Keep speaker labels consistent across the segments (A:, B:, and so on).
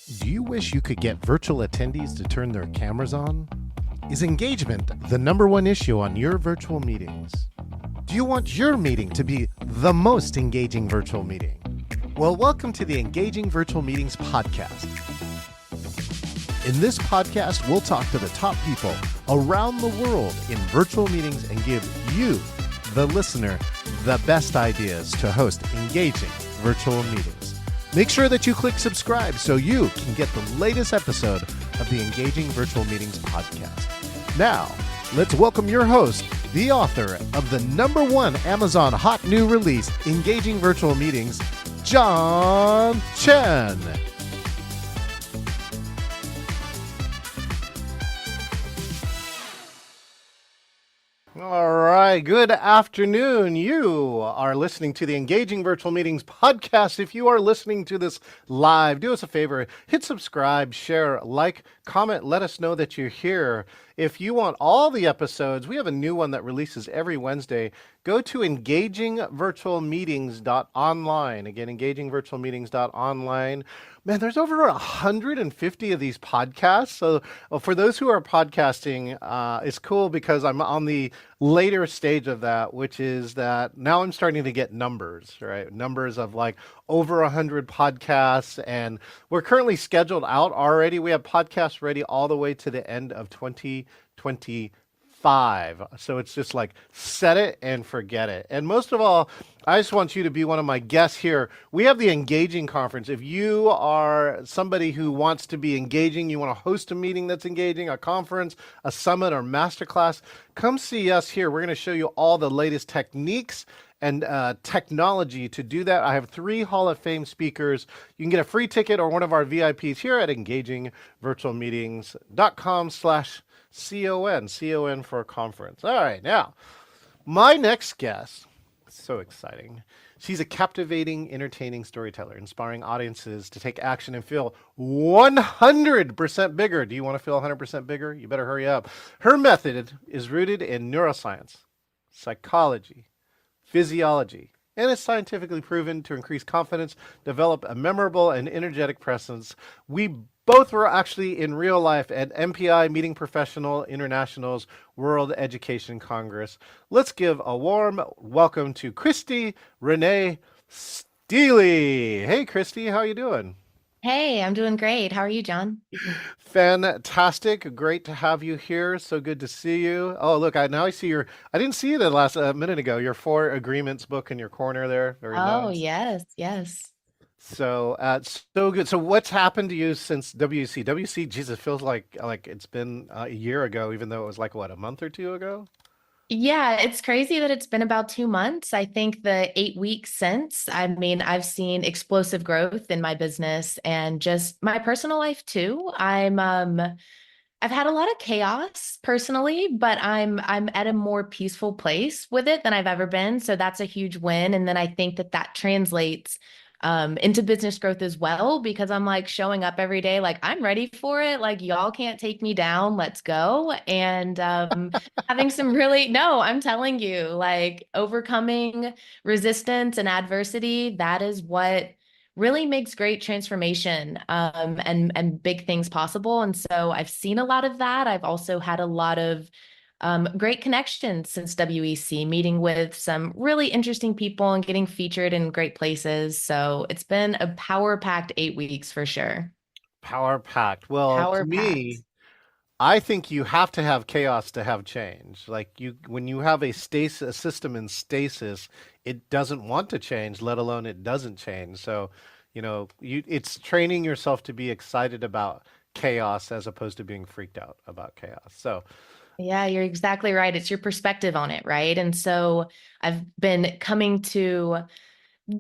A: Do you wish you could get virtual attendees to turn their cameras on? Is engagement the number one issue on your virtual meetings? Do you want your meeting to be the most engaging virtual meeting? Well, welcome to the Engaging Virtual Meetings podcast. In this podcast, we'll talk to the top people around the world in virtual meetings and give you, the listener, the best ideas to host engaging virtual meetings. Make sure that you click subscribe so you can get the latest episode of the Engaging Virtual Meetings podcast. Now, let's welcome your host, the author of the #1 Amazon hot new release, Engaging Virtual Meetings, John Chen. All right, good afternoon. You are listening to the Engaging Virtual Meetings podcast. If you are listening to this live, do us a favor, hit subscribe, share, like, comment, let us know that you're here. If you want all the episodes, we have a new one that releases every Wednesday. Go to engagingvirtualmeetings.online. Again, engagingvirtualmeetings.online. Man, there's over 150 of these podcasts. So for those who are podcasting, it's cool because I'm on the later stage of that, which is that now I'm starting to get numbers, right? Numbers of like over 100 podcasts. And we're currently scheduled out already. We have podcasts ready all the way to the end of 2025. So it's just like set it and forget it. And most of all, I just want you to be one of my guests here. We have the Engaging Conference. If you are somebody who wants to be engaging, you want to host a meeting that's engaging, a conference, a summit, or masterclass, come see us here. We're going to show you all the latest techniques and technology to do that. I have 3 Hall of Fame speakers. You can get a free ticket or one of our VIPs here at engagingvirtualmeetings.com/CON for a conference. All right, now, my next guest, so exciting. She's a captivating, entertaining storyteller, inspiring audiences to take action and feel 100% bigger. Do you want to feel 100% bigger? You better hurry up. Her method is rooted in neuroscience, psychology, physiology, and is scientifically proven to increase confidence, develop a memorable and energetic presence. We both were actually in real life at MPI, Meeting Professional International's World Education Congress. Let's give a warm welcome to Christy Renee Steely. Hey, Christy, how you doing?
B: Hey, I'm doing great. How are you, John?
A: Fantastic. Great to have you here. So good to see you. Oh, look, now I see I didn't see you the last minute ago, your 4 agreements book in your corner there. Very
B: Oh,
A: nice.
B: yes, yes.
A: So, so good. So what's happened to you since WC? WC, Jesus, feels like it's been a year ago, even though it was like, what, a month or 2 ago?
B: Yeah, it's crazy that it's been about 2 months. I think the 8 weeks since, I mean, I've seen explosive growth in my business and just my personal life too. I've had a lot of chaos personally, but I'm at a more peaceful place with it than I've ever been. So that's a huge win. And then I think that that translates into business growth as well, because I'm like showing up every day, like I'm ready for it. Like y'all can't take me down. Let's go. And having some really, no, I'm telling you, like overcoming resistance and adversity, that is what really makes great transformation and big things possible. And so I've seen a lot of that. I've also had a lot of great connections since WEC, meeting with some really interesting people and getting featured in great places. So it's been a power-packed 8 weeks for sure.
A: Power packed. Well, to
B: Power-packed.
A: me, I think you have to have chaos to have change. When you have a system in stasis, it doesn't want to change, let alone it doesn't change. So, it's training yourself to be excited about chaos as opposed to being freaked out about chaos. So,
B: Yeah, you're exactly right. It's your perspective on it, right? And so I've been coming to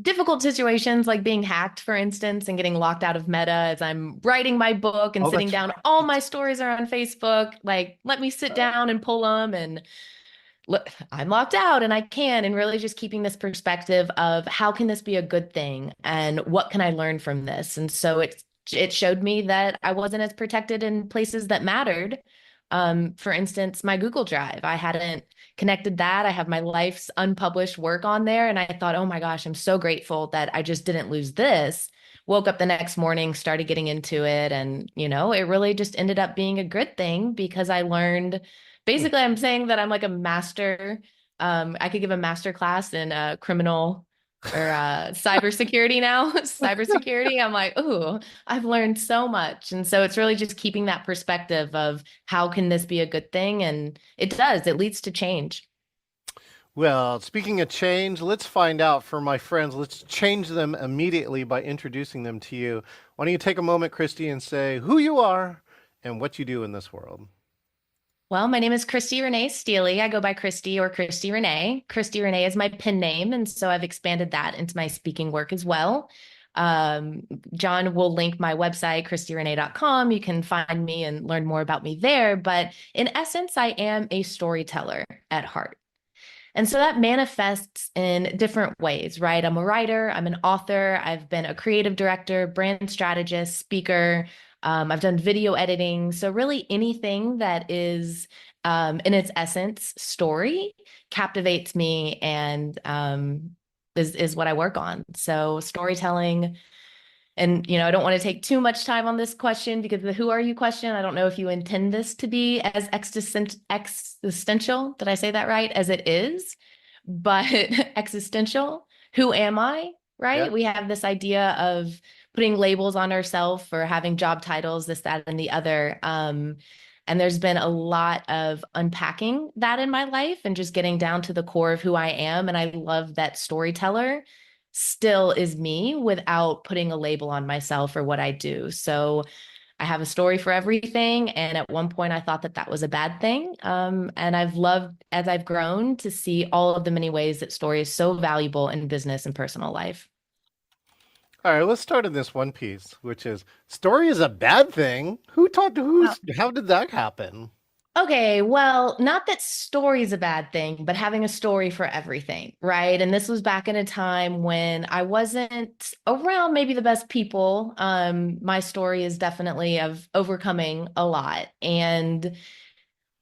B: difficult situations like being hacked, for instance, and getting locked out of Meta as I'm writing my book and
A: oh,
B: sitting
A: that's
B: down. All
A: right.
B: my stories are on Facebook. Like, let me sit down and pull them. And look, I'm locked out and I can. And really just keeping this perspective of how can this be a good thing and what can I learn from this? And so it showed me that I wasn't as protected in places that mattered. For instance, my Google Drive, I hadn't connected that. I have my life's unpublished work on there. And I thought, oh my gosh, I'm so grateful that I just didn't lose this. woke up the next morning, started getting into it. And, it really just ended up being a good thing because I learned basically, I'm saying that I'm like a master. I could give a master class in criminal or cybersecurity now. Cybersecurity. I'm like, ooh, I've learned so much. And so it's really just keeping that perspective of how can this be a good thing? And it does, it leads to change.
A: Well, speaking of change, let's find out for my friends. Let's change them immediately by introducing them to you. Why don't you take a moment, Christy, and say who you are and what you do in this world?
B: Well, my name is Christy Renee Steely. I go by Christy or Christy Renee. Christy Renee is my pen name, and so I've expanded that into my speaking work as well. Um, John will link my website, christyrenee.com. You can find me and learn more about me there. But in essence, I am a storyteller at heart. And so that manifests in different ways, right? I'm a writer, I'm an author, I've been a creative director, brand strategist, speaker. I've done video editing. So, really, anything that is, in its essence, story captivates me and is what I work on. So, storytelling, and, I don't want to take too much time on this question because the who are you question, I don't know if you intend this to be as existential, did I say that right, as it is, but existential. Who am I?
A: Yeah.
B: Right? We have this idea of putting labels on ourselves or having job titles, this, that, and the other. And there's been a lot of unpacking that in my life and just getting down to the core of who I am. And I love that storyteller still is me without putting a label on myself or what I do. So I have a story for everything. And at one point, I thought that that was a bad thing. And I've loved, as I've grown, to see all of the many ways that story is so valuable in business and personal life.
A: All right, let's start in this one piece, which is story is a bad thing. Who taught who's how did that happen?
B: Okay, well, not that story is a bad thing, but having a story for everything, right? And this was back in a time when I wasn't around maybe the best people. My story is definitely of overcoming a lot. And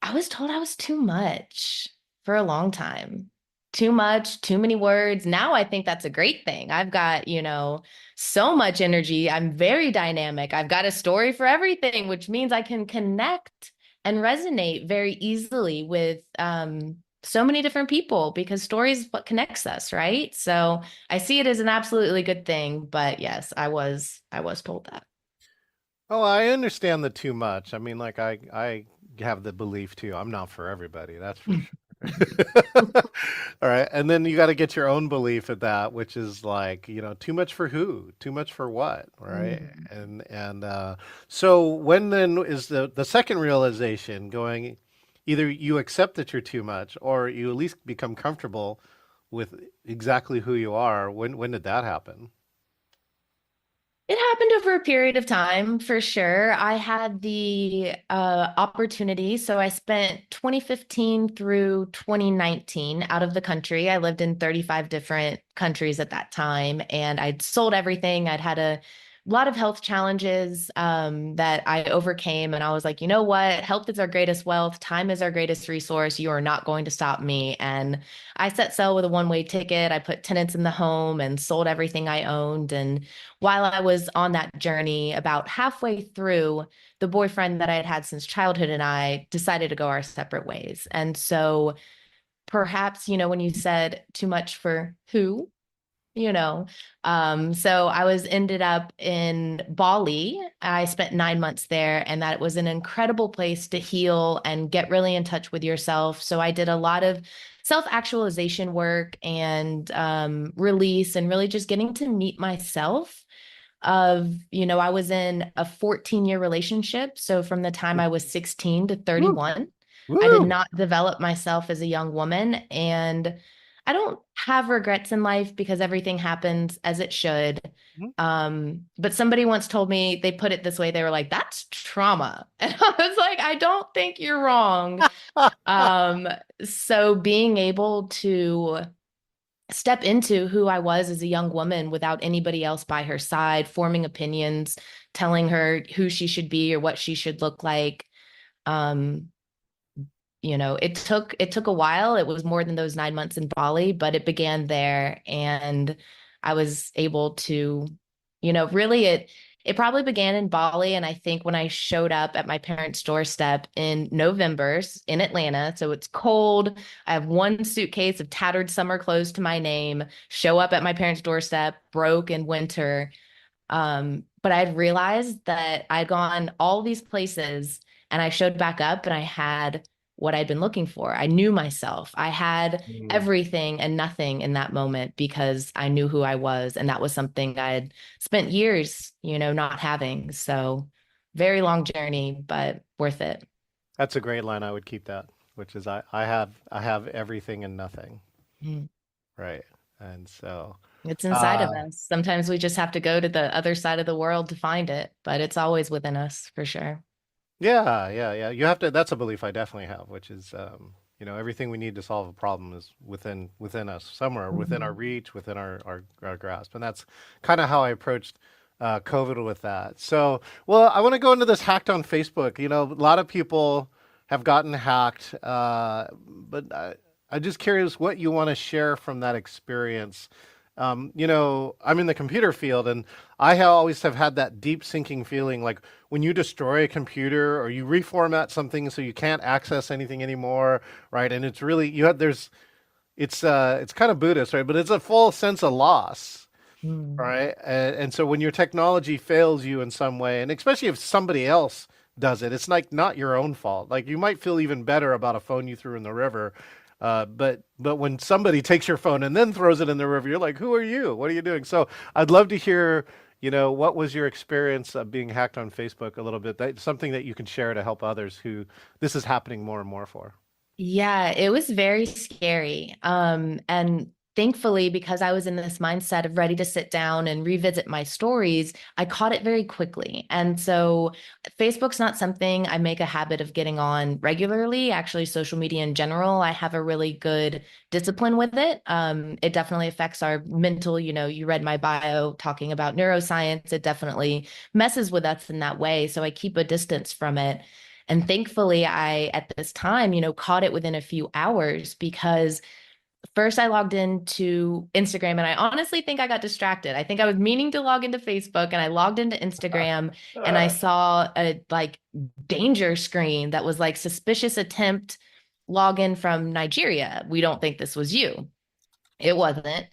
B: I was told I was too much for a long time. Too much, too many words. Now I think that's a great thing. I've got, so much energy. I'm very dynamic. I've got a story for everything, which means I can connect and resonate very easily with so many different people because story is what connects us, right? So I see it as an absolutely good thing. But yes, I was told that.
A: Oh, I understand the too much. I mean, like I have the belief too. I'm not for everybody, that's for sure. All right, and then you got to get your own belief at that, which is like, too much for who, too much for what, right?
B: Mhm.
A: And so when then is the second realization going? Either you accept that you're too much, or you at least become comfortable with exactly who you are. When did that happen?
B: It happened over a period of time for sure. I had the opportunity. So I spent 2015 through 2019 out of the country. I lived in 35 different countries at that time, and I'd sold everything. I'd had a lot of health challenges that I overcame. And I was like, you know what? Health is our greatest wealth. Time is our greatest resource. You are not going to stop me. And I set sail with a one-way ticket. I put tenants in the home and sold everything I owned. And while I was on that journey, about halfway through, the boyfriend that I had had since childhood and I decided to go our separate ways. And so perhaps, when you said too much for who, you know, so I was ended up in Bali. I spent 9 months there, and that was an incredible place to heal and get really in touch with yourself. So I did a lot of self-actualization work and release and really just getting to meet myself I was in a 14-year relationship. So from the time I was 16 to
A: Woo,
B: 31, I did
A: woo.
B: not develop myself as a young woman. And I don't have regrets in life because everything happens as it should. But somebody once told me, they put it this way, they were like, that's trauma. And I was like, I don't think you're wrong. Um, so being able to step into who I was as a young woman without anybody else by her side, forming opinions, telling her who she should be or what she should look like. Um, it took a while. It was more than those 9 months in Bali, but it began there, and I was able to, Really it probably began in Bali. And I think when I showed up at my parents' doorstep in November in Atlanta, so it's cold. I have one suitcase of tattered summer clothes to my name, show up at my parents' doorstep, broke in winter. But I'd realized that I'd gone all these places and I showed back up and I had what I'd been looking for. I knew myself. I had
A: Mm.
B: everything and nothing in that moment because I knew who I was. And that was something I'd spent years, not having. So very long journey, but worth it.
A: That's a great line. I would keep that, which is I have everything and nothing.
B: Mm.
A: Right. And so,
B: It's inside of
A: uh,
B: us. Sometimes we just have to go to the other side of the world to find it, but it's always within us for sure.
A: yeah, yeah, yeah. You have to, that's a belief I definitely have, which is, everything we need to solve a problem is within us, somewhere within our
B: Mhm.
A: reach, within our grasp. And that's kind of how I approached COVID with that. So, well, I want to go into this hacked on Facebook. A lot of people have gotten hacked, but I'm just curious what you want to share from that experience. I'm in the computer field, and always have had that deep sinking feeling like when you destroy a computer or you reformat something so you can't access anything anymore, right? And it's really you have there's it's kind of Buddhist, right? But it's a full sense of loss,
B: Mm.
A: right? And so when your technology fails you in some way, and especially if somebody else does it, it's like not your own fault. Like you might feel even better about a phone you threw in the river. But when somebody takes your phone and then throws it in the river, you're like, who are you? What are you doing? So I'd love to hear, what was your experience of being hacked on Facebook a little bit? That's something that you can share to help others who this is happening more and more for.
B: Yeah, it was very scary. And thankfully, because I was in this mindset of ready to sit down and revisit my stories, I caught it very quickly. And so Facebook's not something I make a habit of getting on regularly. Actually, social media in general, I have a really good discipline with it. It definitely affects our mental, you read my bio talking about neuroscience. It definitely messes with us in that way. So I keep a distance from it. And thankfully, I, at this time, caught it within a few hours because first I logged into Instagram and I honestly think I got distracted. I think I was meaning to log into Facebook and I logged into Instagram and I saw a like danger screen that was like suspicious attempt login from Nigeria. We don't think this was you. It wasn't.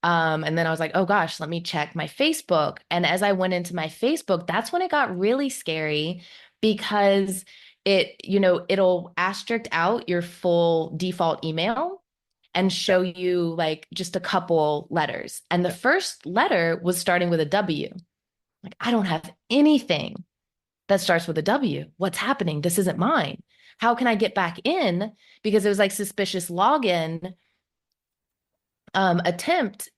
B: And then I was like, oh gosh, let me check my Facebook. And as I went into my Facebook, that's when it got really scary because it'll asterisk out your full default email and
A: Yeah.
B: show you like just a couple letters. And the first letter was starting with a W. Like, I don't have anything that starts with a W. What's happening? This isn't mine. How can I get back in? Because it was like suspicious login attempt,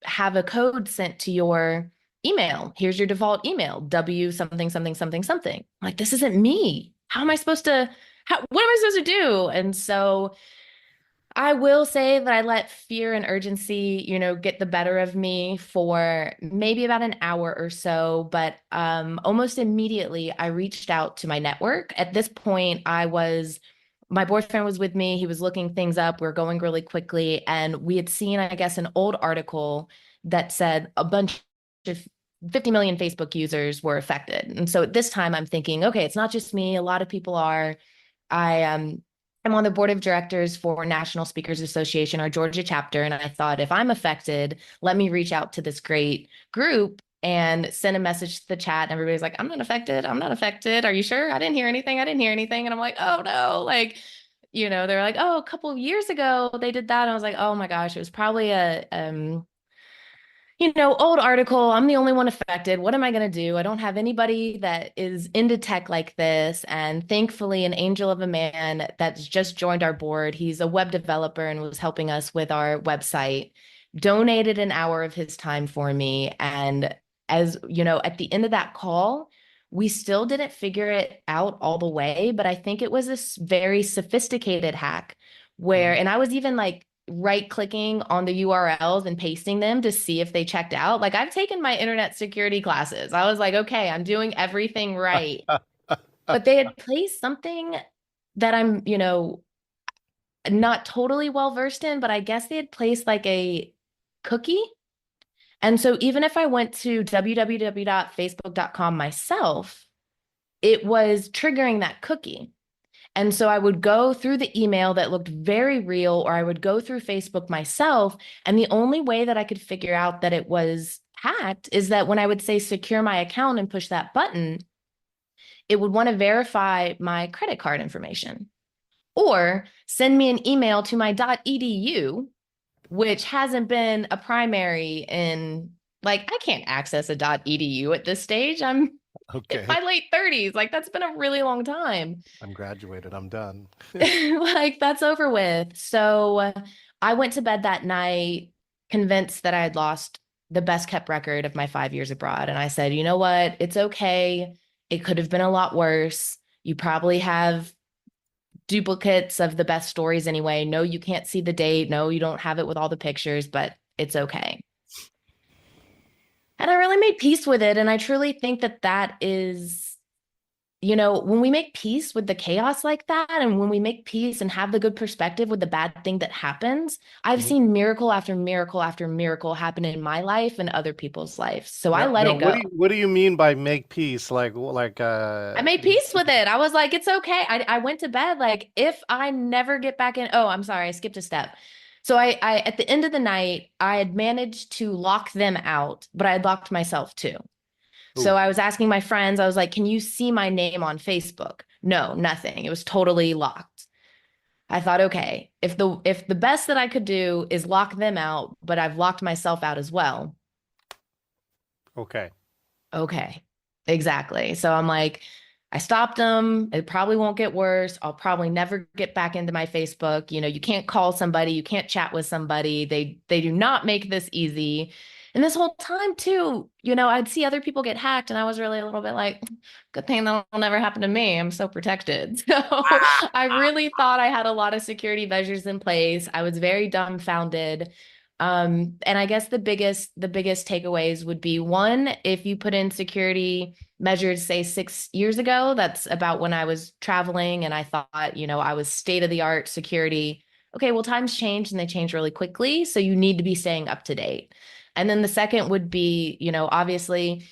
B: have a code sent to your email. Here's your default email, W something, something, something, something. Like, this isn't me. How am I supposed to, what am I supposed to do? And so I will say that I let fear and urgency, get the better of me for maybe about an hour or so, but almost immediately I reached out to my network. At this point, my boyfriend was with me. He was looking things up. We are going really quickly, and we had seen, I guess, an old article that said a bunch of 50 million Facebook users were affected. And so at this time, I'm thinking, okay, it's not just me. A lot of people are. I'm on the board of directors for National Speakers Association, our Georgia chapter. And I thought, if I'm affected, let me reach out to this great group and send a message to the chat. And everybody's like, I'm not affected. I'm not affected. Are you sure? I didn't hear anything. I didn't hear anything. And I'm like, oh no. Like, they're like, oh, a couple of years ago they did that. And I was like, oh my gosh, it was probably old article. I'm the only one affected. What am I going to do? I don't have anybody that is into tech like this. And thankfully, an angel of a man that's just joined our board, he's a web developer and was helping us with our website, donated an hour of his time for me. And as you know, at the end of that call, we still didn't figure it out all the way, but I think it was this very sophisticated hack where,
A: Mhm.
B: and I was even like, right clicking on the URLs and pasting them to see if they checked out. Like I've taken my internet security classes. I was like, okay, I'm doing everything right. But they had placed something that I'm, not totally well versed in, but I guess they had placed like a cookie And so even if I went to www.facebook.com myself, it was triggering that cookie. And so I would go through the email that looked very real, or I would go through Facebook myself. And the only way that I could figure out that it was hacked is that when I would say secure my account and push that button, it would want to verify my credit card information or send me an email to my .edu, which hasn't been a primary in, like, I can't access a .edu at this stage. I'm in
A: Okay.
B: my late 30s. Like, that's been a really long time.
A: I'm graduated. I'm done.
B: Like, that's over with. So I went to bed that night convinced that I had lost the best kept record of my 5 years abroad. And I said, you know what? It's okay. It could have been a lot worse. You probably have duplicates of the best stories anyway. No, you can't see the date. No, you don't have it with all the pictures, but it's okay. And I really made peace with it. And I truly think that that is, when we make peace with the chaos like that, and when we make peace and have the good perspective with the bad thing that happens, I've
A: Mhm.
B: seen miracle after miracle after miracle happen in my life and other people's lives. So I let
A: Now,
B: it go.
A: what do you mean by make peace?
B: I made peace with it. I was like, it's okay. I went to bed like, if I never get back in, oh, I'm sorry, I skipped a step. So I at the end of the night, I had managed to lock them out, but I had locked myself too.
A: Ooh,
B: So I was asking my friends, I was like, can you see my name on Facebook? No, nothing. It was totally locked. I thought, okay, if the best that I could do is lock them out, but I've locked myself out as well.
A: okay.
B: Okay, exactly. So I'm like, I stopped them. It probably won't get worse. I'll probably never get back into my Facebook. You can't call somebody, you can't chat with somebody. They do not make this easy. And this whole time too, I'd see other people get hacked, and I was really a little bit like, good thing that'll never happen to me. I'm so protected. So I really thought I had a lot of security measures in place. I was very dumbfounded. And I guess the biggest takeaways would be, one, if you put in security measures, say 6 years ago, that's about when I was traveling and I thought, I was state of the art security. Okay, well, times change and they change really quickly. So you need to be staying up to date. And then the second would be, obviously,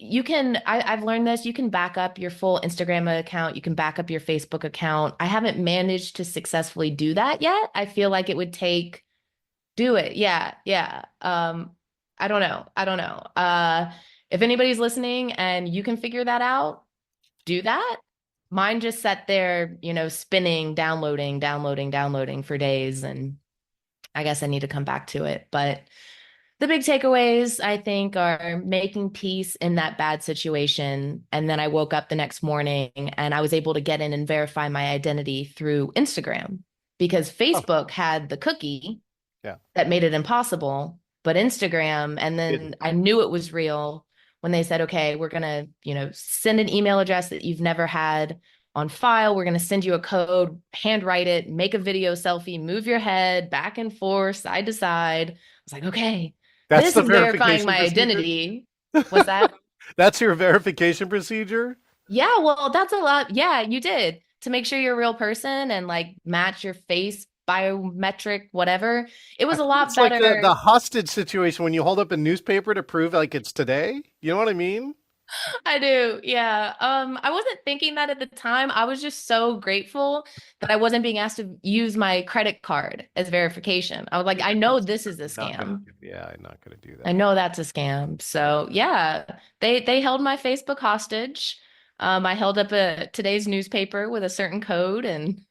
B: I've learned this, you can back up your full Instagram account, you can back up your Facebook account. I haven't managed to successfully do that yet. I feel like it would take do it. Yeah, yeah. I don't know. I don't know. If anybody's listening and you can figure that out, do that. Mine just sat there, spinning, downloading, downloading, downloading for days, and I guess I need to come back to it. But the big takeaways, I think, are making peace in that bad situation. And then I woke up the next morning and I was able to get in and verify my identity through Instagram because
A: Oh,
B: Facebook had the cookie
A: yeah.
B: that made it impossible. But Instagram, and
A: Didn't.
B: then I knew it was real when they said, okay, we're going to, send an email address that you've never had on file. We're going to send you a code, handwrite it, make a video selfie, move your head back and forth, side to side. I was like, okay,
A: That's
B: this
A: the
B: is verifying
A: verification
B: my
A: procedure.
B: identity. What's that?
A: That's your verification procedure.
B: Yeah, well, that's a lot. Yeah, you did to make sure you're a real person and like match your face, biometric, whatever. It
A: I
B: was a
A: think
B: lot
A: it's like the
B: better.
A: hostage situation when you hold up a newspaper to prove like it's today. You know what I mean?
B: I do. Yeah. I wasn't thinking that at the time. I was just so grateful that I wasn't being asked to use my credit card as verification. I was like, I know this is a
A: Not gonna.
B: scam.
A: Yeah, I'm not gonna do
B: I
A: that.
B: know that's a scam. So yeah, they held my Facebook hostage. I held up today's newspaper with a certain code and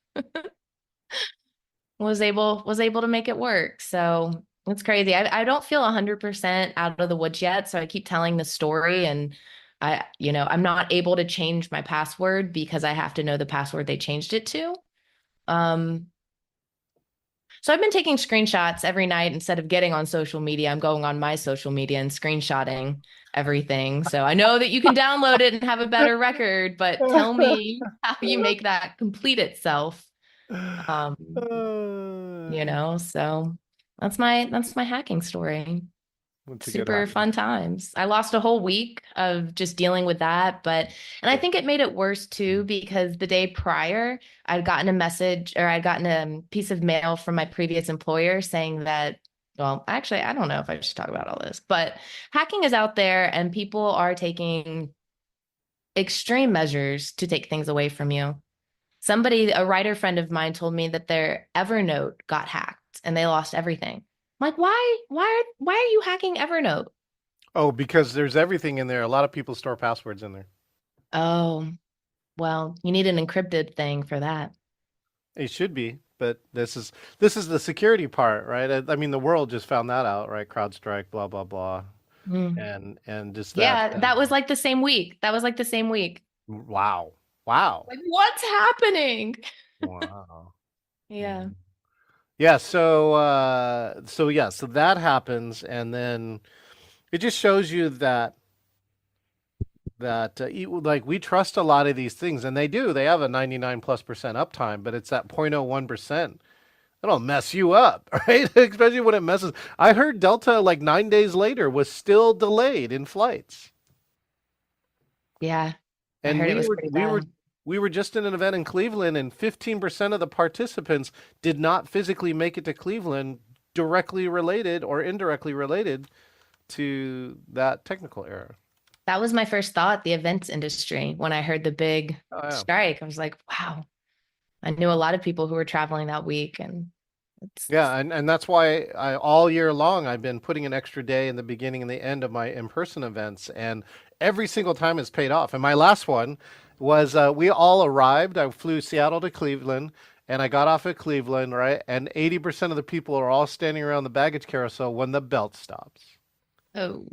B: was able to make it work. So it's crazy. I don't feel 100% out of the woods yet. So I keep telling the story, and I'm not able to change my password because I have to know the password they changed it to. Um, so I've been taking screenshots every night instead of getting on social media. I'm going on my social media and screenshotting everything. So I know that you can download it and have a better record, but tell me how you make that complete itself. Um, so that's my hacking story.
A: That's a good
B: Super
A: hobby.
B: fun times. I lost a whole week of just dealing with that, and I think it made it worse too because the day prior, I'd gotten a message or I'd gotten a piece of mail from my previous employer saying that well, actually, I don't know if I should talk about all this, but hacking is out there and people are taking extreme measures to take things away from you. Somebody, a writer friend of mine told me that their Evernote got hacked and they lost everything. I'm like, why are you hacking Evernote?
A: Oh, because there's everything in there. A lot of people store passwords in there.
B: Oh, well, you need an encrypted thing for that.
A: It should be, but this is the security part, right? I mean, the world just found that out, right? CrowdStrike, blah blah blah,
B: Mm.
A: and just that.
B: Yeah, that was like the same week. That was like the same week.
A: Wow, wow,
B: Like, what's happening?
A: wow.
B: Yeah.
A: Mhm. Yeah. So that happens, and then it just shows you like we trust a lot of these things, and they do. They have a 99+% uptime, but it's that 0.01%. That'll mess you up, right? Especially when it messes. I heard Delta like 9 days later was still delayed in flights.
B: Yeah. I
A: And
B: heard it
A: we
B: was
A: were
B: pretty
A: we were
B: bad.
A: we were just in an event in Cleveland, and 15% of the participants did not physically make it to Cleveland, directly related or indirectly related to that technical error.
B: That was my first thought, the events industry. When I heard the big
A: Oh yeah.
B: strike, I was like, wow, I knew a lot of people who were traveling that week. And it's,
A: Yeah, and that's why all year long I've been putting an extra day in the beginning and the end of my in-person events, and every single time it's paid off. And my last one was we all arrived. I flew Seattle to Cleveland, and I got off at Cleveland, right? And 80% of the people are all standing around the baggage carousel when the belt stops.
B: oh,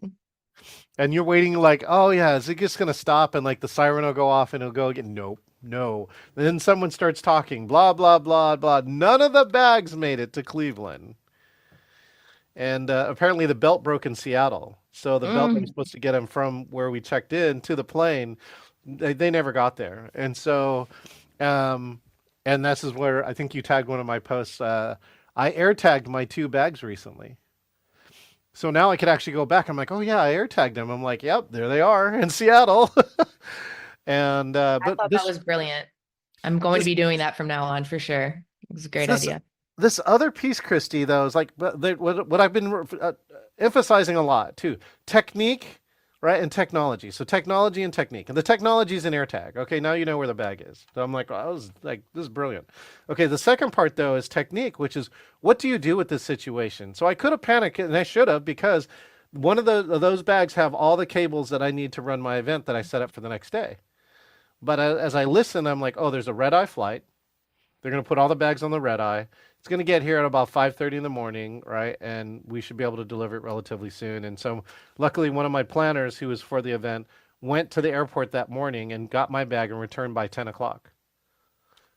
A: And you're waiting like, oh yeah, is it just gonna stop? And like the siren will go off and it'll go again. Nope, no. And then someone starts talking, blah blah blah blah. None of the bags made it to Cleveland, and apparently the belt broke in Seattle. So the belt that was
B: mm,
A: supposed to get them from where we checked in to the plane, they never got there. And so, um, and this is where I think you tagged one of my posts. I air tagged my two bags recently. So now I could actually go back. I'm like, oh yeah, I air tagged them. I'm like, yep, there they are in Seattle. And
B: I
A: but
B: thought that was brilliant. I'm going to
A: this
B: be doing that from now on for sure. It was a great
A: this
B: idea.
A: this other piece, Christy, though, is like what I've been emphasizing a lot too: technique, right, and technology. So technology and technique, and the technology is an AirTag. Okay, now you know where the bag is. So I'm like, oh, this is brilliant. Okay, the second part though is technique, which is what do you do with this situation? So I could have panicked, and I should have because one of those bags have all the cables that I need to run my event that I set up for the next day. But as I listen, I'm like, oh, there's a red eye flight. They're going to put all the bags on the red eye. It's going to get here at about 5:30 in the morning, right? And we should be able to deliver it relatively soon. And so, luckily, one of my planners who was for the event went to the airport that morning and got my bag and returned by 10 o'clock,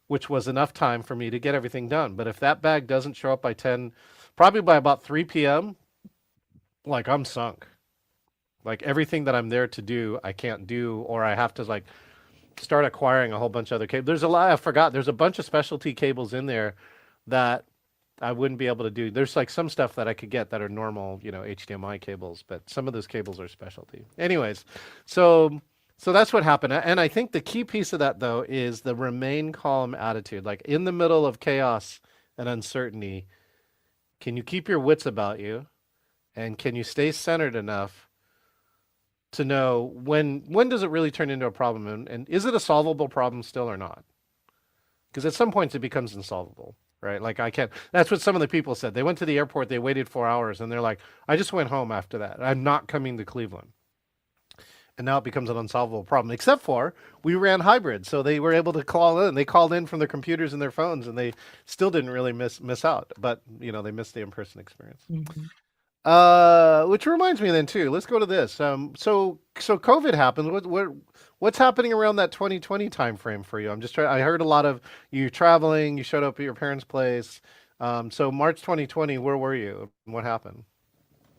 A: which was enough time for me to get everything done. But if that bag doesn't show up by 10, probably by about 3 p.m., like I'm sunk. Like everything that I'm there to do, I can't do, or I have to like start acquiring a whole bunch of other cables. There's a lot I forgot. There's a bunch of specialty cables in there that I wouldn't be able to do. There's like some stuff that I could get that are normal, HDMI cables, but some of those cables are specialty. Anyways, so that's what happened. And I think the key piece of that though is the remain calm attitude. Like in the middle of chaos and uncertainty, can you keep your wits about you and can you stay centered enough to know when does it really turn into a problem and is it a solvable problem still or not? Because at some points it becomes insolvable, right? Like I can't. That's what some of the people said. They went to the airport, they waited 4 hours, and they're like, "I just went home after that. I'm not coming to Cleveland." And now it becomes an unsolvable problem. Except for we ran hybrid, so they were able to call in. They called in from their computers and their phones, and they still didn't really miss out. But they missed the in-person experience.
B: Mhm.
A: Which reminds me then too. Let's go to this. So COVID happened. What's happening around that 2020 time frame for you? I'm just trying. I heard a lot of you traveling. You showed up at your parents' place. So March 2020, where were you? What happened?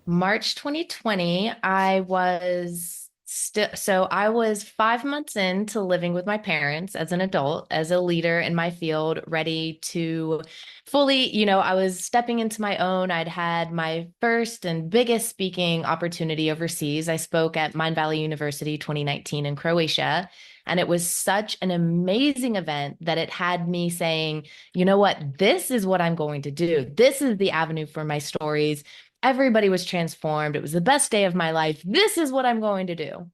B: March 2020, I was So I was 5 months into living with my parents as an adult, as a leader in my field, ready to fully, I was stepping into my own. I'd had my first and biggest speaking opportunity overseas. I spoke at Mind Valley University 2019 in Croatia. And it was such an amazing event that it had me saying, you know what? This is what I'm going to do. This is the avenue for my stories. Everybody was transformed. It was the best day of my life. This is what I'm going to do.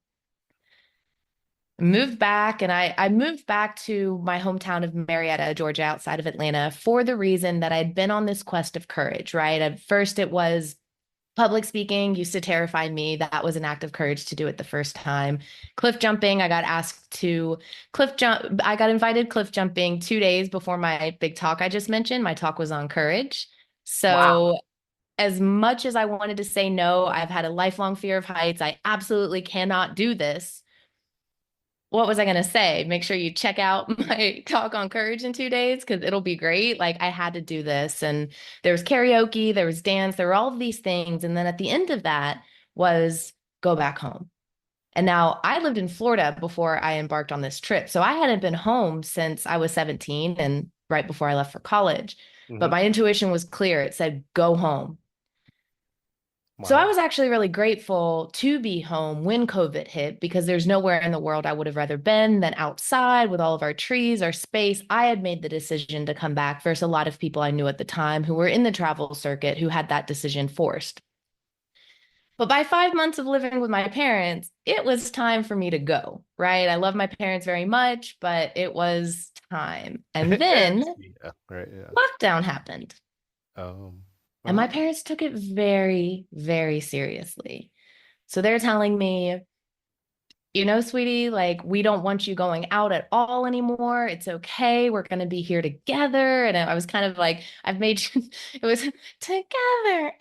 B: Moved back, and I moved back to my hometown of Marietta, Georgia, outside of Atlanta, for the reason that I'd been on this quest of courage, right? At first, it was public speaking used to terrify me. That was an act of courage to do it the first time. Cliff jumping, I got asked to cliff jump. I got invited cliff jumping 2 days before my big talk I just mentioned. My talk was on courage.
A: Wow.
B: So as much as I wanted to say no, I've had a lifelong fear of heights. I absolutely cannot do this. What was I going to say? Make sure you check out my talk on courage in 2 days because it'll be great. Like I had to do this. And there was karaoke, there was dance, there were all of these things. And then at the end of that was go back home. And now I lived in Florida before I embarked on this trip. So I hadn't been home since I was 17 and right before I left for college. But
A: Hmm.
B: my intuition was clear. It said, go home. So I
A: Wow.
B: was actually really grateful to be home when COVID hit because there's nowhere in the world I would have rather been than outside with all of our trees, our space. I had made the decision to come back versus a lot of people I knew at the time who were in the travel circuit who had that decision forced. But by 5 months of living with my parents, it was time for me to go, right? I love my parents very much, but it was time. And then
A: Yeah. Right. Yeah.
B: lockdown happened. And my
A: Well,
B: parents took it very, very seriously. So they're telling me, sweetie, like, we don't want you going out at all anymore. It's okay. We're going to be here together. And I was kind of like, I've made it was together,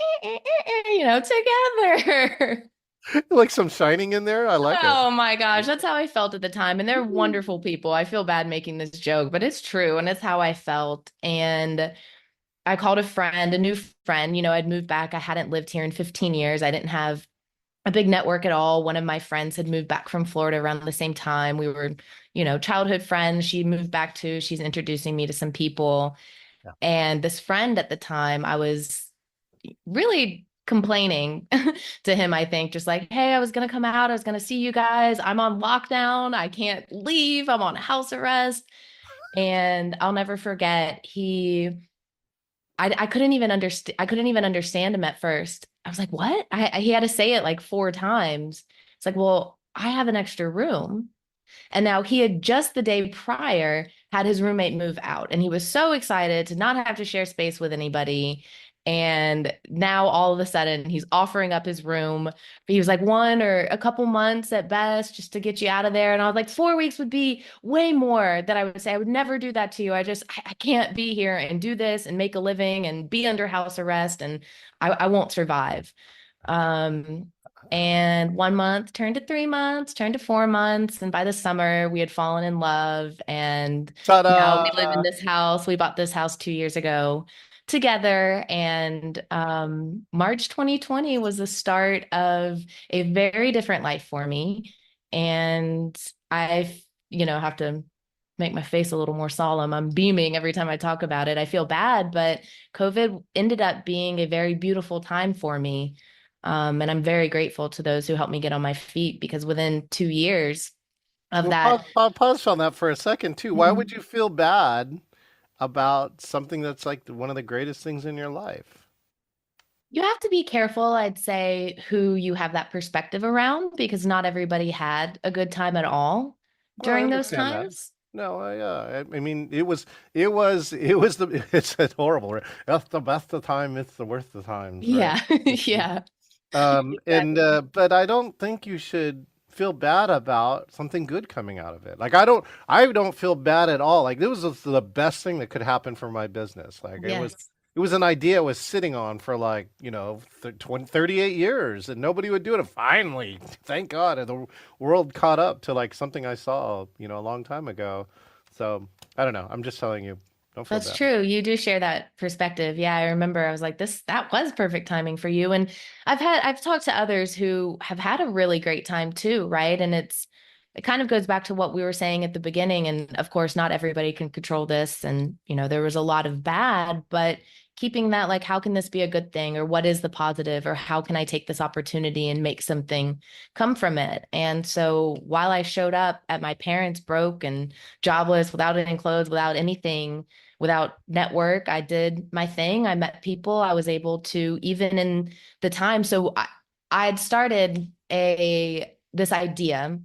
B: together.
A: like some shining in there. I like it.
B: Oh my gosh, that's how I felt at the time. And they're wonderful people. I feel bad making this joke, but it's true. And it's how I felt. And I called a friend, a new friend. I'd moved back. I hadn't lived here in 15 years. I didn't have a big network at all. One of my friends had moved back from Florida around the same time. We were, childhood friends. She moved back too. She's introducing me to some people.
A: Yeah.
B: And this friend at the time, I was really complaining to him, I think, just like, hey, I was going to come out. I was going to see you guys. I'm on lockdown. I can't leave. I'm on house arrest. And I'll never forget, I couldn't even understand. I couldn't even understand him at first. I was like, "What?" He had to say it like 4 times. It's like, "Well, I have an extra room." And now he had just the day prior had his roommate move out, and he was so excited to not have to share space with anybody. And now all of a sudden he's offering up his room. He was like 1 or a couple months at best just to get you out of there. And I was like, 4 weeks would be way more that I would say. I would never do that to you. I can't be here and do this and make a living and be under house arrest. And I won't survive. Um, and 1 month turned to 3 months, turned to 4 months. And by the summer, we had fallen in love. And now we live in
A: Ta-da!
B: this house. We bought this house 2 years ago together. And March 2020 was the start of a very different life for me. And I, have to make my face a little more solemn. I'm beaming every time I talk about it. I feel bad, but COVID ended up being a very beautiful time for me. And I'm very grateful to those who helped me get on my feet because within 2 years of
A: Well,
B: that,
A: pause on that for a second too. Why would
B: Mhm.
A: you feel bad about something that's like one of the greatest things in your life?
B: You have to be careful, I'd say, who you have that perspective around because not everybody had a good time at all
A: Well, I
B: during those
A: understand that.
B: times.
A: No, I mean, it was the, it's horrible. Right? That's the best of time. It's the worst of times, right?
B: Yeah, yeah,
A: And
B: exactly.
A: but I don't think you should feel bad about something good coming out of it. Like I don't feel bad at all. Like this was the best thing that could happen for my business. Like
B: Yes.
A: it was an idea I was sitting on for like, 20, 38 years and nobody would do it. And finally, thank God, the world caught up to like something I saw, a long time ago. So I don't know. I'm just telling you, Don't feel
B: That's
A: bad.
B: true. You do share that perspective. Yeah, I remember I was like, that was perfect timing for you. And I've talked to others who have had a really great time too, right? And it kind of goes back to what we were saying at the beginning. And of course, not everybody can control this. And, there was a lot of bad, but keeping that like, how can this be a good thing? Or what is the positive? Or how can I take this opportunity and make something come from it? And so while I showed up at my parents broke and jobless, without any clothes, without anything, without network, I did my thing. I met people. I was able to, even in the time. So I had started this idea.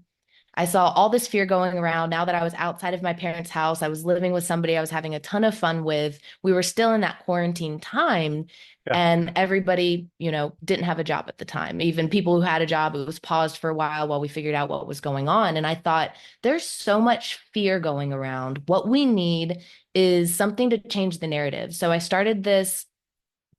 B: I saw all this fear going around now that I was outside of my parents' house. I was living with somebody I was having a ton of fun with. We were still in that quarantine time,
A: Yeah.
B: and everybody, didn't have a job at the time. Even people who had a job, it was paused for a while we figured out what was going on. And I thought, there's so much fear going around. What we need is something to change the narrative. So I started this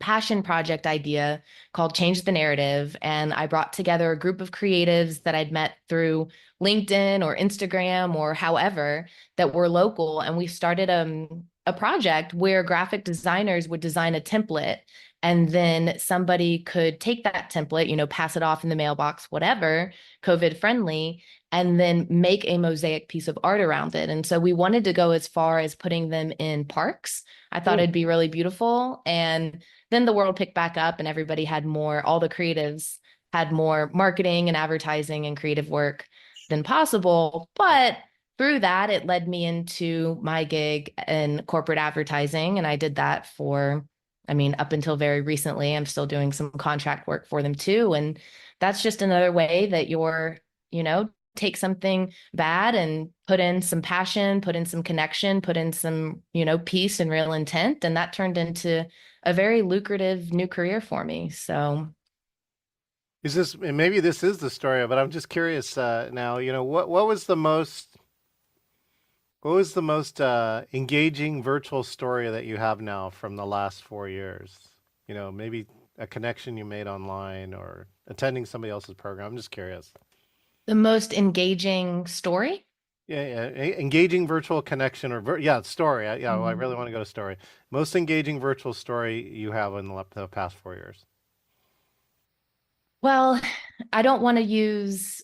B: passion project idea called Change the Narrative. And I brought together a group of creatives that I'd met through LinkedIn or Instagram or however that were local. And we started a project where graphic designers would design a template, and then somebody could take that template, pass it off in the mailbox, whatever, COVID friendly, and then make a mosaic piece of art around it. And so we wanted to go as far as putting them in parks. I thought
A: Mm.
B: it'd be really beautiful. And then the world picked back up and everybody had more, all the creatives had more marketing and advertising and creative work than possible. But through that, it led me into my gig in corporate advertising. And I did that for, up until very recently. I'm still doing some contract work for them too. And that's just another way that take something bad and put in some passion, put in some connection, put in some, peace and real intent. And that turned into a very lucrative new career for me. So,
A: Is this, and maybe this is the story, but I'm just curious now, what was the most, engaging virtual story that you have now from the last 4 years? Maybe a connection you made online or attending somebody else's program. I'm just curious.
B: the most engaging story.
A: Yeah, yeah. Engaging virtual connection or yeah, story. Yeah, well, I
B: Mhm.
A: really want to go to story. Most engaging virtual story you have in the past 4 years.
B: Well, I don't want to use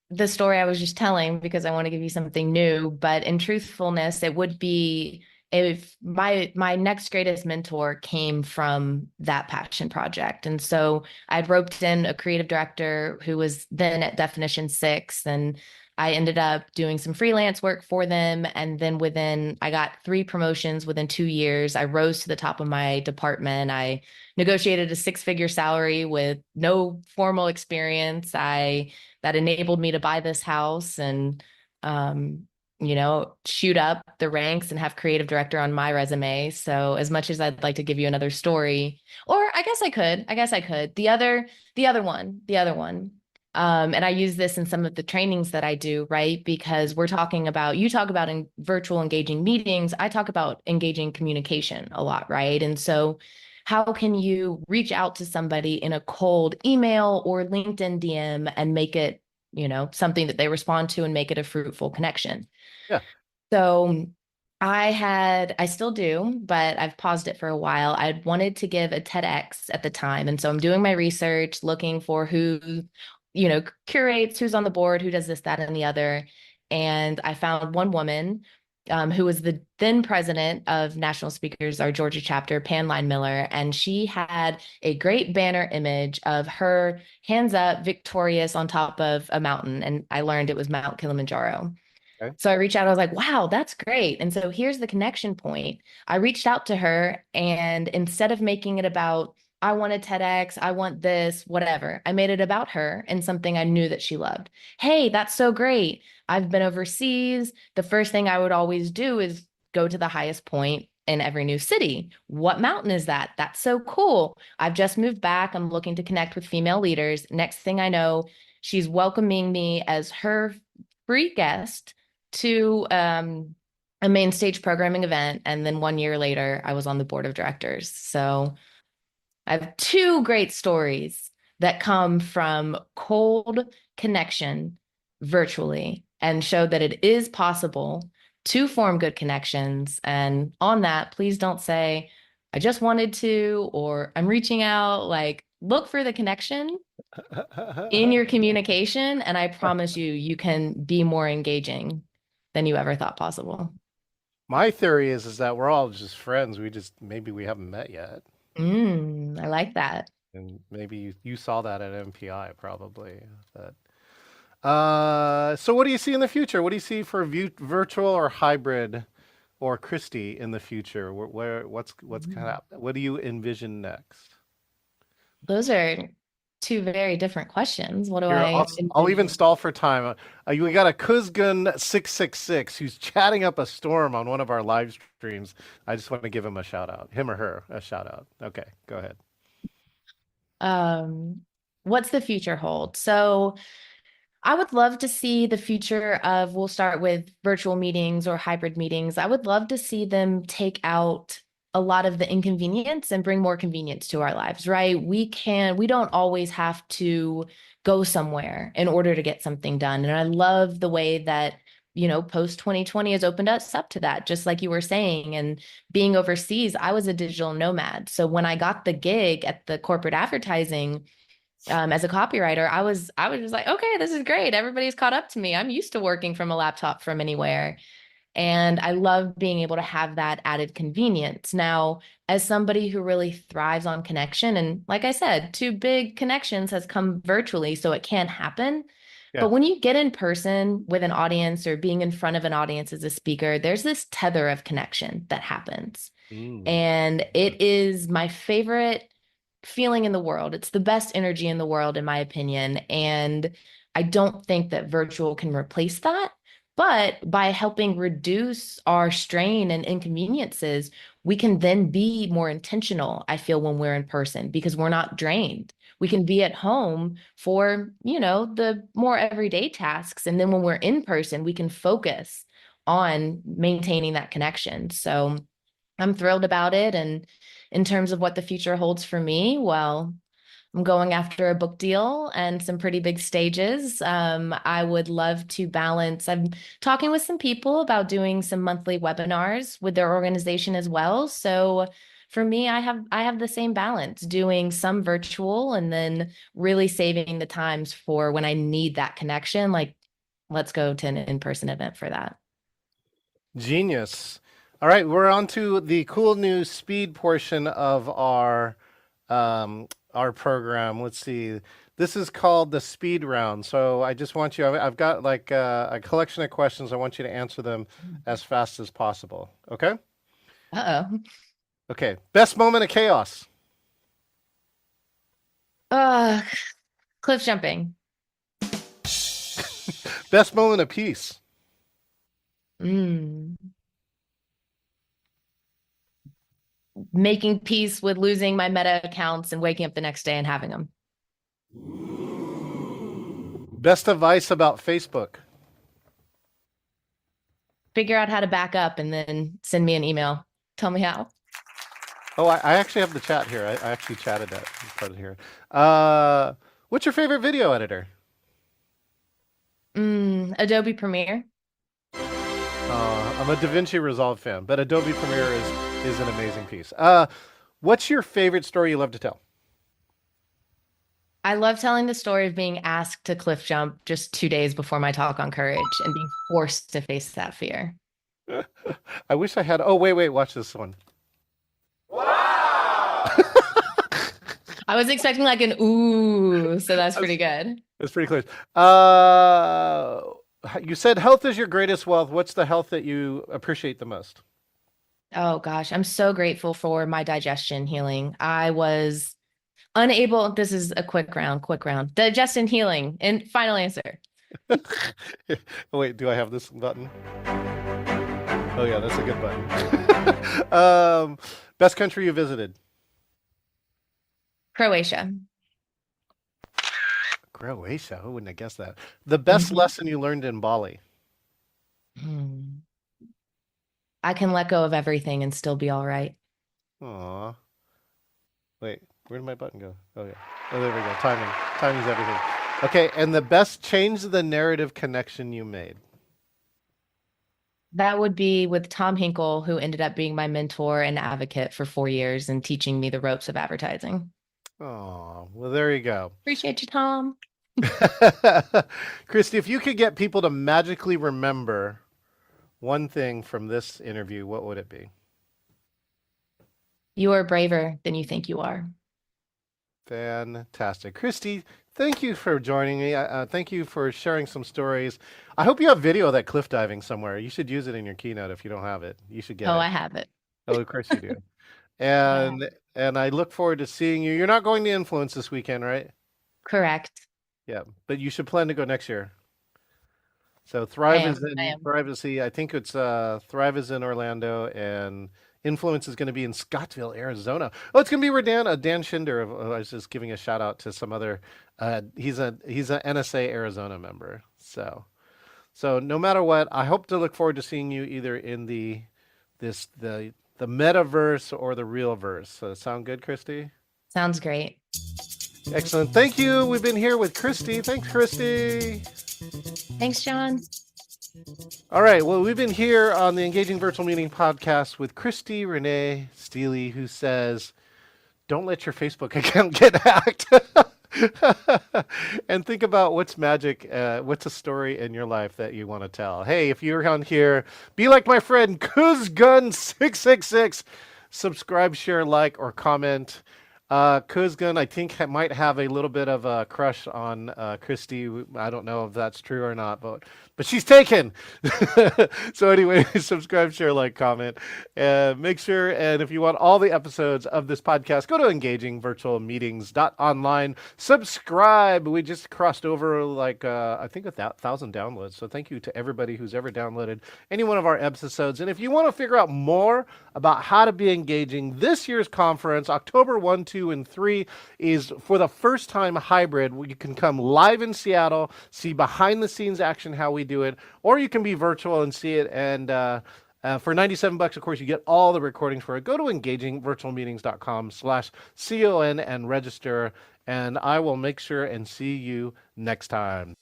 B: the story I was just telling because I want to give you something new, but in truthfulness, it would be if my next greatest mentor came from that passion project. And so I'd roped in a creative director who was then at Definition 6, and I ended up doing some freelance work for them. And then I got 3 promotions within 2 years. I rose to the top of my department. I negotiated a 6-figure salary with no formal experience. That enabled me to buy this house and shoot up the ranks and have creative director on my resume. So as much as I'd like to give you another story, or I guess I could. The other one. And I use this in some of the trainings that I do, right? Because you talk about in virtual engaging meetings, I talk about engaging communication a lot, right? And so how can you reach out to somebody in a cold email or LinkedIn DM and make it, something that they respond to and make it a fruitful connection?
A: Yeah.
B: So I still do, but I've paused it for a while. I wanted to give a TEDx at the time. And so I'm doing my research, looking for who, curates, who's on the board, who does this, that, and the other. And I found one woman who was the then president of National Speakers, our Georgia chapter, Panline Miller. And she had a great banner image of her hands up, victorious on top of a mountain. And I learned it was Mount Kilimanjaro.
A: Okay.
B: So I reached out, I was like, wow, that's great. And so here's the connection point. I reached out to her, and instead of making it about, I want a TEDx, I want this, whatever, I made it about her and something I knew that she loved. Hey, that's so great. I've been overseas. The first thing I would always do is go to the highest point in every new city. What mountain is that? That's so cool. I've just moved back. I'm looking to connect with female leaders. Next thing I know, she's welcoming me as her free guest to a main stage programming event. And then 1 year later, I was on the board of directors. So I have 2 great stories that come from cold connection virtually and show that it is possible to form good connections. And on that, please don't say, I just wanted to, or I'm reaching out. Like, look for the connection in your communication. And I promise you, you can be more engaging than you ever thought possible.
A: My theory is that we're all just friends. We just maybe we haven't met yet,
B: I like that.
A: and maybe you saw that at MPI probably. That so what do you see in the future? What do you see for virtual or hybrid or Christy in the future? What's kind
B: Mm.
A: of what do you envision next?
B: Those are two very different questions. What do
A: Here,
B: I
A: I'll even
B: envision?
A: stall for time. We got a Kuzgun 666 who's chatting up a storm on one of our live streams. I just want to give him a shout out, him or her, a shout out. Okay, go ahead.
B: Um, what's the future hold? So I would love to see the future of, we'll start with virtual meetings or hybrid meetings. I would love to see them take out a lot of the inconvenience and bring more convenience to our lives, right? We don't always have to go somewhere in order to get something done. And I love the way that, post 2020 has opened us up to that, just like you were saying. And being overseas, I was a digital nomad. So when I got the gig at the corporate advertising, as a copywriter, I was just like, okay, this is great. Everybody's caught up to me. I'm used to working from a laptop from anywhere. And I love being able to have that added convenience. Now, as somebody who really thrives on connection, and like I said, two big connections has come virtually, so it can happen.
A: Yeah.
B: But when you get in person with an audience or being in front of an audience as a speaker, there's this tether of connection that happens.
A: Mm.
B: And it is my favorite feeling in the world. It's the best energy in the world, in my opinion. And I don't think that virtual can replace that. But by helping reduce our strain and inconveniences, we can then be more intentional, I feel, when we're in person because we're not drained. We can be at home for, the more everyday tasks. And then when we're in person, we can focus on maintaining that connection. So I'm thrilled about it. And in terms of what the future holds for me, well, I'm going after a book deal and some pretty big stages. I would love to balance. I'm talking with some people about doing some monthly webinars with their organization as well. So for me, I have the same balance, doing some virtual and then really saving the times for when I need that connection. Like, let's go to an in-person event for that.
A: Genius. All right, we're on to the cool news speed portion of our program. Let's see. This is called the speed round. So I just want you. I've got like a collection of questions. I want you to answer them as fast as possible. Okay.
B: Uh-oh.
A: Okay. Best moment of chaos.
B: Uh, cliff jumping.
A: Best moment of peace.
B: Mm. Making peace with losing my Meta accounts and waking up the next day and having them.
A: Best advice about Facebook.
B: Figure out how to back up and then send me an email. Tell me how.
A: Oh, I actually have the chat here. I actually chatted that part of here. What's your favorite video editor?
B: Adobe Premiere.
A: I'm a DaVinci Resolve fan, but Adobe Premiere is an amazing piece. What's your favorite story you love to tell?
B: I love telling the story of being asked to cliff jump just 2 days before my talk on courage and being forced to face that fear.
A: I wish I had. Oh, wait, watch this one.
B: I was expecting like an ooh, so that's pretty good.
A: It's pretty close. You said health is your greatest wealth. What's the health that you appreciate the most?
B: Oh gosh, I'm so grateful for my digestion healing. I was unable, this is a quick round. Digestion healing. And final answer.
A: Wait, do I have this button? Oh yeah, that's a good button. Best country you visited?
B: Croatia.
A: Croatia. Who wouldn't have guessed that? The best
B: Mhm.
A: lesson you learned in Bali?
B: Hmm. I can let go of everything and still be all right.
A: Aw. Wait, where did my button go? Oh yeah. Oh, there we go. Timing. Timing's everything. Okay, and the best change the narrative connection you made.
B: That would be with Tom Hinkle, who ended up being my mentor and advocate for 4 years and teaching me the ropes of advertising.
A: Oh, well, there you go.
B: Appreciate you, Tom.
A: Christy, if you could get people to magically remember one thing from this interview, what would it be?
B: You are braver than you think you are.
A: Fantastic. Christy, thank you for joining me. Thank you for sharing some stories. I hope you have video of that cliff diving somewhere. You should use it in your keynote if you don't have it. You should get
B: Oh,
A: it.
B: I have it.
A: Oh, of course you do.
B: Yeah.
A: And I look forward to seeing you. You're not going to Influence this weekend, right?
B: Correct.
A: Yeah, but you should plan to go next year. So
B: I
A: Thrive
B: am.
A: is
B: I
A: in
B: am.
A: Thrive is I think it's Thrive is in Orlando and Influence is going to be in Scottsville, Arizona. Oh, it's going to be where Dan Schinder. I was just giving a shout out to some other. He's a NSA Arizona member. So no matter what, I hope to look forward to seeing you either in the metaverse or the real verse. So sound good, Christy?
B: Sounds great.
A: Excellent. Thank you. We've been here with Christy. Thanks, Christy.
B: Thanks, John.
A: All right. Well, we've been here on the Engaging Virtual Meeting podcast with Christy Renee Steely, who says, don't let your Facebook account get hacked. And think about what's magic, what's a story in your life that you want to tell. Hey, if you're on here, be like my friend Kuzgun666. Subscribe, share, like, or comment. Kuzgun, I think, might have a little bit of a crush on Christy. I don't know if that's true or not, but she's taken. So anyway, subscribe, share, like, comment, and make sure. And if you want all the episodes of this podcast, go to engagingvirtualmeetings.online. Subscribe. We just crossed over like I think 1,000 downloads. So thank you to everybody who's ever downloaded any one of our episodes. And if you want to figure out more about how to be engaging, this year's conference, October 1, 2, and 3, is for the first time hybrid. You can come live in Seattle, see behind the scenes action how we do it, or you can be virtual and see it. And for $97, of course, you get all the recordings for it. Go to engagingvirtualmeetings.com/CON and register, and I will make sure and see you next time.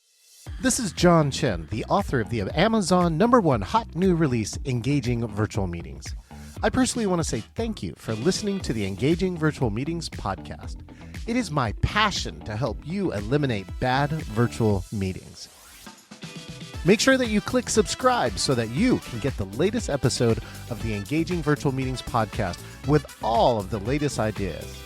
A: This is John Chen, the author of the Amazon #1 hot new release, Engaging Virtual Meetings. I personally want to say thank you for listening to the Engaging Virtual Meetings podcast. It is my passion to help you eliminate bad virtual meetings. Make sure that you click subscribe so that you can get the latest episode of the Engaging Virtual Meetings podcast with all of the latest ideas.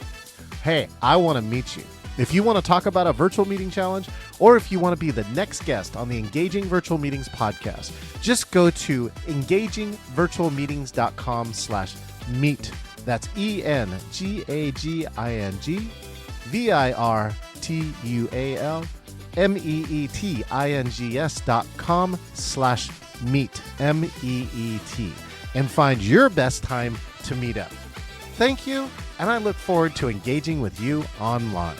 A: Hey, I want to meet you. If you want to talk about a virtual meeting challenge, or if you want to be the next guest on the Engaging Virtual Meetings podcast, just go to engagingvirtualmeetings.com/meet. That's engagingvirtualmeetings.com/meet, MEET, and find your best time to meet up. Thank you, and I look forward to engaging with you online.